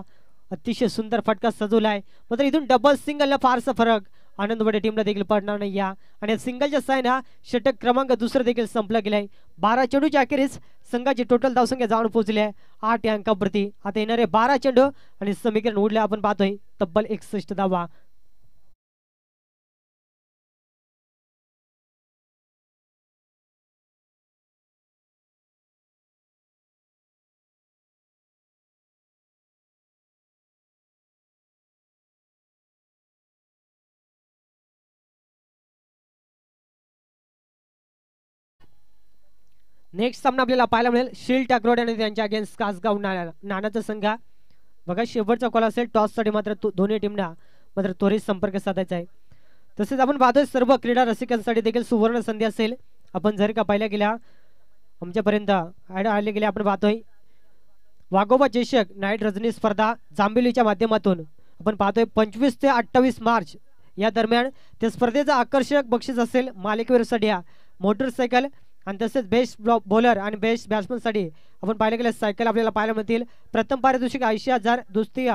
अतिशय सुंदर फटका सजवलाय. मात्र इथून डबल सिंगलला फारसा फरक आनंदवाडी टीमला देखील पडणार नाही. या आणि सिंगलच्या सायना षटक क्रमांक दुसरं देखील संपला गेलाय. 12 चेंडूच्या अखेरीस संघाची टोटल धावसंख्या जाऊन पोहोचली आहे 8 या अंकाप्रती. आता येणारे 12 चेंडू आणि समीकरण उडले आपण पाहतोय तब्बल 61 धावा. नेक्स्ट सामना आपल्याला पाहायला मिळेल शील टाकरोड आणि त्यांच्या अगेन्स्ट कासगाव नानाचा संघ. बघा शेवटचा कॉल असेल टॉससाठी मात्र दोन्ही टीमना मात्र त्वरित संपर्क साधायचा आहे. तसेच आपण पाहतोय सर्व क्रीडा रसिकांसाठी देखील सुवर्ण संधी असेल. आपण जर का पाहिल्या गेल्या आमच्यापर्यंत आले गेले आपण पाहतोय वाघोबा चषक नाईट रजनी स्पर्धा जांभिलीच्या माध्यमातून आपण पाहतोय 25 ते 28 मार्च या दरम्यान त्या स्पर्धेचं आकर्षक बक्षीस असेल मालिकेवरसाठी मोटरसायकल आणि तसेच बेस्ट बॉलर आणि बेस्ट बॅट्समनसाठी आपण पाहिलं गेलं सायकल आपल्याला पाहायला मिळतील. प्रथम पारितोषिक 80,000, द्वितीय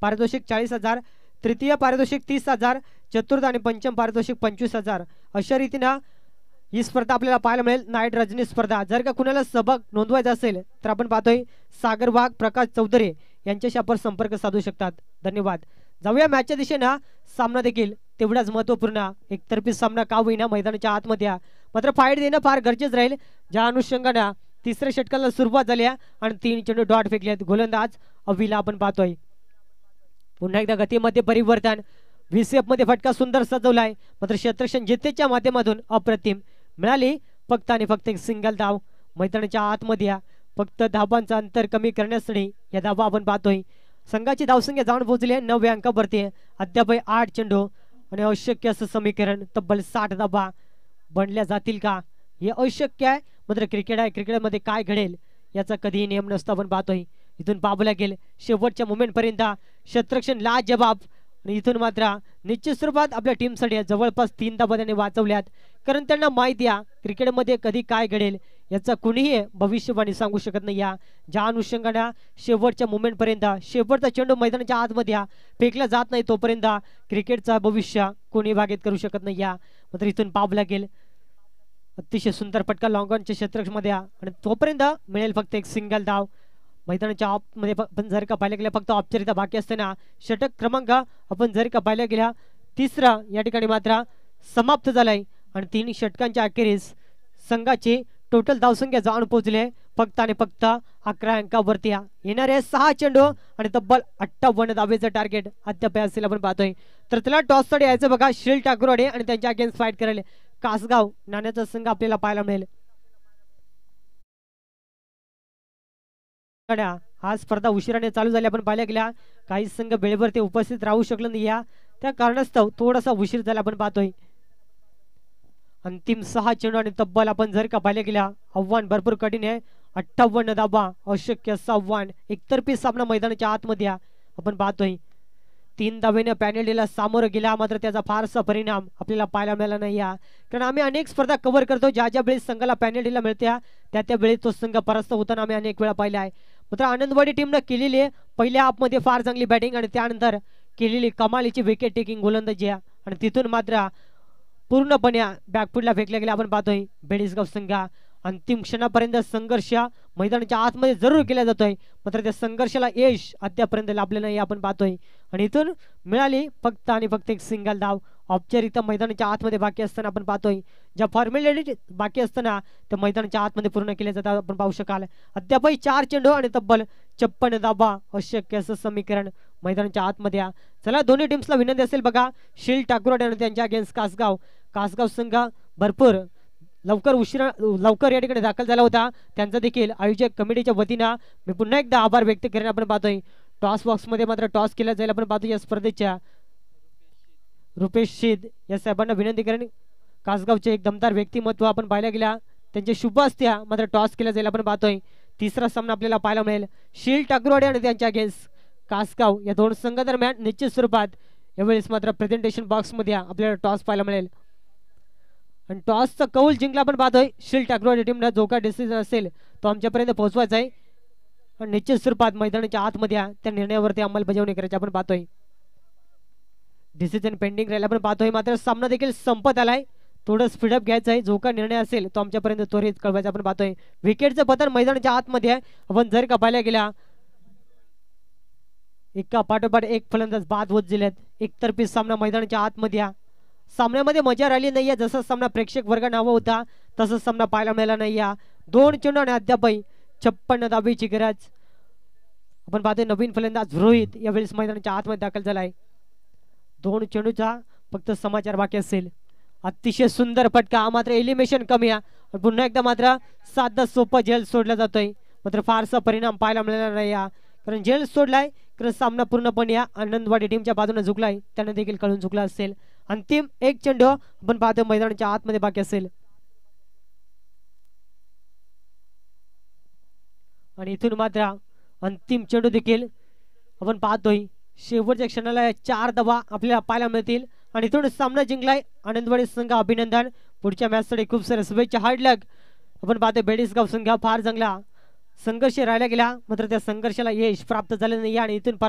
पारितोषिक 40,000, तृतीय पारितोषिक 30,000, चतुर्थ आणि पंचम पारितोषिक 25,000 अशा रीतीनं ही स्पर्धा आपल्याला पाहायला मिळेल. नाईट रजनी स्पर्धा जर का कुणाला सहभाग नोंदवायचा असेल तर आपण पाहतोय सागर वाघ, प्रकाश चौधरी यांच्याशी आपण संपर्क साधू शकतात. धन्यवाद. जाऊया मॅचच्या दिशेनं. सामना देखील तेवढाच महत्वपूर्ण एकतर्फी सामना का होईना मैदानाच्या आतमध्ये मात्र फाईट देणं फार गरजेचं राहील. ज्या अनुषंगाने तिसऱ्या षटकाला सुरुवात झाली आणि 3 चेंडू डॉट फेकलेत. गोलंदाज अविला आपण पाहतोय. पुन्हा एकदा गतीमध्ये परिवर्तन. VCF मध्ये फटका सुंदर सजवलाय मात्र क्षेत्ररक्षण जितेच्या माध्यमातून अप्रतिम मिळाली. फक्त आणि फक्त एक सिंगल धाव मैदानाच्या आतमध्ये फक्त धाबांचं अंतर कमी करण्यासाठी या धावा आपण पाहतोय. संघाची धावसंख्या जाऊन पोहोचली आहे 9 अंकावरती. अद्याप 8 चेंडू आणि अशक्य असं समीकरण तब्बल 60 धाबा बनल्या जातील का हे अशक्य आहे. मात्र क्रिकेट आहे. क्रिकेटमध्ये काय घडेल याचा कधीही नियम नसतो आपण पाहतोय. इथून पाहावं लागेल शेवटच्या मोमेंट पर्यंत क्षेत्ररक्षण लाजवाब आणि इथून मात्र निश्चित स्वरूपात आपल्या टीमसाठी जवळपास 3 धाबा त्यांनी वाचवल्यात. कारण त्यांना माहिती आहे क्रिकेटमध्ये कधी काय घडेल याचा कुणीही भविष्यवाणी सांगू शकत नाही. या ज्या अनुषंगाने शेवटच्या मोमेंट पर्यंत शेवटचा चेंडू मैदानाच्या आतमध्ये फेकला जात नाही तोपर्यंत क्रिकेटचा भविष्य कोणी बागेत करू शकत नाही. या मात्र इथून पाहावं लागेल अतिशय सुंदर फटका लॉंगॉनच्या क्षेत्रमध्ये आणि तोपर्यंत मिळेल फक्त एक सिंगल धाव. मैदानाच्या ऑफमध्ये पण जर का पाहिलं गेलं फक्त औपचारिकता बाकी असताना षटक क्रमांक आपण जर का पाहिलं गेल्या तिसरा या ठिकाणी मात्र समाप्त झालाय आणि 3 षटकांच्या अखेरीस संघाची टोटल धावसंख्या जाऊन पोहोचले फक्त आणि फक्त 11 अंकावरती. येणारे 6 चेंडू आणि तब्बल 58 धावेचं टार्गेट अद्याप असेल आपण पाहतोय. तर त्याला टॉससाठी यायचं बघा शील टाकरोडे आणि त्यांच्या अगेन्स्ट फाईट करायला कासगाव नाण्याचा संघ आपल्याला पाहायला मिळेल. हा स्पर्धा उशिराने चालू झाली आपण पाहिल्या गेल्या काही संघ वेळेवर ते उपस्थित राहू शकले नाही. या त्या कारणास्तव थोडासा उशीर झाला आपण पाहतोय. अंतिम 6 चेंडू आणि तब्बल आपण जर का पाहिल्या गेल्या आव्हान भरपूर कठीण आहे. 58 धाबा अशक्य असं आव्हान. एकतर्फी सामना मैदानाच्या आतमध्ये आपण पाहतोय. 3 धावेने पॅनल्टीला सामोरं गेला मात्र त्याचा फारसा परिणाम आपल्याला पाहायला मिळाला नाही. कारण आम्ही अनेक स्पर्धा कव्हर करतो ज्या ज्या वेळेस संघाला पॅनल्टीला मिळते त्या वेळी तो संघ परास्त होताना आम्ही अनेक वेळा पाहिला आहे. मात्र आनंदवाडी टीमनं केलेली पहिल्या हाफमध्ये फार चांगली बॅटिंग आणि त्यानंतर केलेली कमालीची विकेट टेकिंग गोलंदाजी आणि तिथून मात्र पूर्णपणे बॅकफुटला फेकल्या गेल्या आपण पाहतोय. बेडीसगाव संघ अंतिम क्षणापर्यंत संघर्ष मैदानाच्या आतमध्ये जरूर केला जातोय मात्र त्या संघर्षाला यश अद्यापर्यंत लाभले नाही आपण पाहतोय. आणि इथून मिळाली फक्त आणि फक्त एक सिंगल धाव. औपचारिकता मैदानाच्या आतमध्ये बाकी असताना आपण पाहतोय ज्या फॉर्मॅलिटी बाकी असताना त्या मैदानाच्या आतमध्ये पूर्ण केल्या जातात आपण पाहू शकाल. अद्यापही 4 चेंडू आणि तब्बल 56 धाबा अशक्य असं समीकरण मैदानाच्या आतमध्ये. चला दोन्ही टीम्सला विनंती असेल बघा शील टाकरोड आणि त्यांच्या अगेन्स्ट कासगाव संघ भरपूर लवकर या ठिकाणी दाखल झाला होता. त्यांचा देखील आयोजक कमिटीच्या वतीनं मी पुन्हा एकदा आभार व्यक्त करेन आपण पाहतोय. टॉस बॉक्समध्ये मात्र टॉस केला जाईल. आपण पाहतो या स्पर्धेच्या रुपेश शेद या साहेबांना विनंती करेन. कासगावचे एक दमदार व्यक्तिमत्व आपण पाहायला गेला. त्यांचे शुभ असत्या मात्र टॉस केला जाईल. आपण पाहतोय तिसरा सामना आपल्याला पाहायला मिळेल. शील टाकरवाडी आणि त्यांच्या अगेन्स्ट कासगाव या दोन संघादरम्यान निश्चित स्वरूपात यावेळेस मात्र प्रेझेंटेशन बॉक्समध्ये आपल्याला टॉस पाहायला मिळेल. आणि टॉसचा कौल जिंकला आपण पाहतोय. शील टाकरवाडी टीमला जो काय डिसिजन असेल तो आमच्यापर्यंत पोहोचवायचा आहे. आणि निश्चित स्वरूपात मैदानाच्या आतमध्ये त्या निर्णयावरती अंमलबजावणी करायची आपण पाहतोय. डिसिजन पेंडिंग राहिला आपण पाहतोय. मात्र सामना देखील संपत आलाय. थोडं स्पीडअप घ्यायचं आहे. जो काय निर्णय असेल तो आमच्यापर्यंत त्वरित कळवायचा आपण पाहतोय. विकेटचं पतन मैदानाच्या आतमध्ये आहे. आपण जर का पाहायला गेला एका पाठोपाठ एक फलंदाज बाद होत गेलेत. एकतर्फी सामना मैदानाच्या आतमध्ये आहे. सामन्यामध्ये मजा राहिली नाहीये. जसा सामना प्रेक्षक वर्ग नावं होता तसंच सामना पाहायला मिळाला नाही. 2 चेंडू आणि अद्यापही 56 धाबीची गरज. आपण पाहतोय नवीन फलंदाज रोहित यावेळेस मैदानाच्या आतमध्ये दाखल झालाय. 2 चेंडूचा फक्त समाचार बाकी असेल. अतिशय सुंदर फटका मात्र एलिमिनेशन कमी आहे. पुन्हा एकदा मात्र साधा सोपा जेल सोडला जातोय. मात्र फारसा परिणाम पाहायला मिळाला नाही कारण जेल सोडलाय कारण सामना पूर्णपणे आनंदवाडी टीमच्या बाजूने झुकलाय. त्यांना देखील कळून चुकला असेल. अंतिम एक चेंडू आपण पाहतोय मैदानाच्या आतमध्ये बाकी असेल. आणि इथून मात्र अंतिम चेंडू देखील आपण पाहतोय. शेवटच्या क्षणाला 4 धावा आपल्याला पाहायला मिळतील. आणि इथून सामना जिंकलाय आनंदवाडी संघ. अभिनंदन. पुढच्या मॅचसाठी खूप सारे शुभेच्छा. हार्ड लक. आपण पाहतोय बेडीसगाव संघ फार चांगला संघर्ष राहिला गेला मात्र त्या संघर्षाला यश प्राप्त झालं नाही आणि इथून